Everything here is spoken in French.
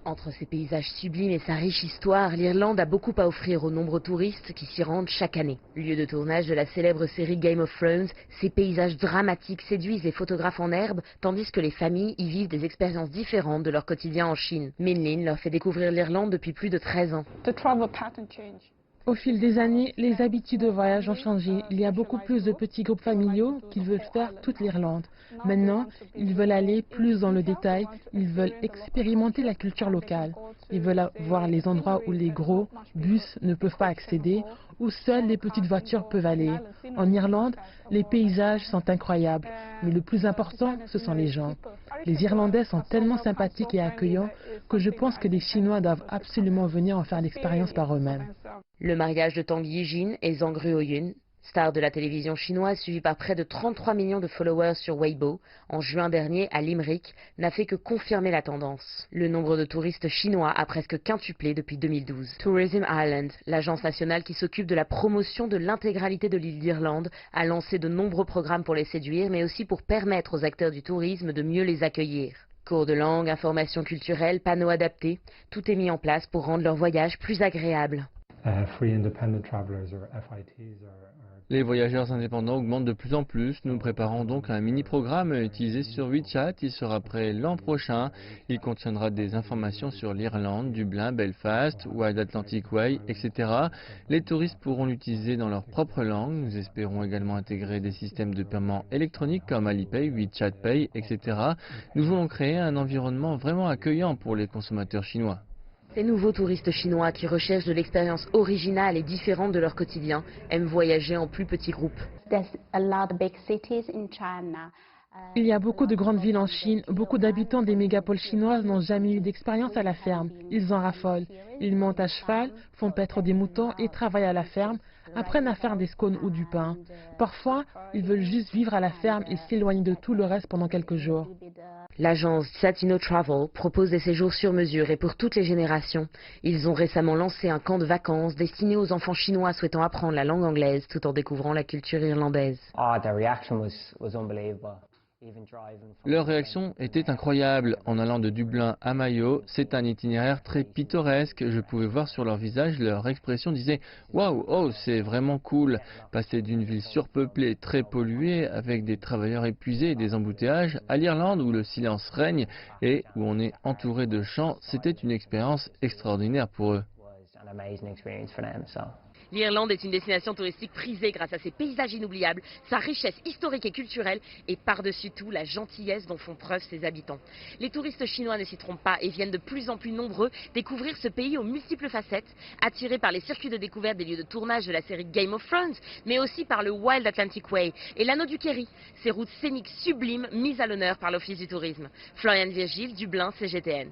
Entre ses paysages sublimes et sa riche histoire, l'Irlande a beaucoup à offrir aux nombreux touristes qui s'y rendent chaque année. Lieu de tournage de la célèbre série Game of Thrones, ces paysages dramatiques séduisent les photographes en herbe, tandis que les familles y vivent des expériences différentes de leur quotidien en Chine. Minlin leur fait découvrir l'Irlande depuis plus de 13 ans. Au fil des années, les habitudes de voyage ont changé. Il y a beaucoup plus de petits groupes familiaux qui veulent faire toute l'Irlande. Maintenant, ils veulent aller plus dans le détail, ils veulent expérimenter la culture locale. Ils veulent voir les endroits où les gros bus ne peuvent pas accéder, où seules les petites voitures peuvent aller. En Irlande, les paysages sont incroyables, mais le plus important, ce sont les gens. Les Irlandais sont tellement sympathiques et accueillants que je pense que les Chinois doivent absolument venir en faire l'expérience par eux-mêmes. Le mariage de Tang Yijin et Zhang Ruoyun, star de la télévision chinoise suivie par près de 33 millions de followers sur Weibo, en juin dernier à Limerick, n'a fait que confirmer la tendance. Le nombre de touristes chinois a presque quintuplé depuis 2012. Tourism Ireland, l'agence nationale qui s'occupe de la promotion de l'intégralité de l'île d'Irlande, a lancé de nombreux programmes pour les séduire, mais aussi pour permettre aux acteurs du tourisme de mieux les accueillir. Cours de langue, informations culturelles, panneaux adaptés, tout est mis en place pour rendre leur voyage plus agréable. Les voyageurs indépendants augmentent de plus en plus. Nous préparons donc un mini-programme à utiliser sur WeChat. Il sera prêt l'an prochain. Il contiendra des informations sur l'Irlande, Dublin, Belfast, Wild Atlantic Way, etc. Les touristes pourront l'utiliser dans leur propre langue. Nous espérons également intégrer des systèmes de paiement électroniques comme Alipay, WeChat Pay, etc. Nous voulons créer un environnement vraiment accueillant pour les consommateurs chinois. Ces nouveaux touristes chinois qui recherchent de l'expérience originale et différente de leur quotidien aiment voyager en plus petits groupes. Il y a beaucoup de grandes villes en Chine. Beaucoup d'habitants des mégapoles chinoises n'ont jamais eu d'expérience à la ferme. Ils en raffolent. Ils montent à cheval, font paître des moutons et travaillent à la ferme, apprennent à faire des scones ou du pain. Parfois, ils veulent juste vivre à la ferme et s'éloigner de tout le reste pendant quelques jours. L'agence Satino Travel propose des séjours sur mesure et pour toutes les générations. Ils ont récemment lancé un camp de vacances destiné aux enfants chinois souhaitant apprendre la langue anglaise tout en découvrant la culture irlandaise. Leur réaction était incroyable. En allant de Dublin à Mayo, c'est un itinéraire très pittoresque. Je pouvais voir sur leur visage, leur expression disait « Waouh, oh, c'est vraiment cool !» Passer d'une ville surpeuplée, très polluée, avec des travailleurs épuisés et des embouteillages, à l'Irlande où le silence règne et où on est entouré de champs, c'était une expérience extraordinaire pour eux. L'Irlande est une destination touristique prisée grâce à ses paysages inoubliables, sa richesse historique et culturelle et par-dessus tout la gentillesse dont font preuve ses habitants. Les touristes chinois ne s'y trompent pas et viennent de plus en plus nombreux découvrir ce pays aux multiples facettes, attirés par les circuits de découverte des lieux de tournage de la série Game of Thrones, mais aussi par le Wild Atlantic Way et l'Anneau du Kerry, ces routes scéniques sublimes mises à l'honneur par l'Office du tourisme. Floriane Virgile, Dublin, CGTN.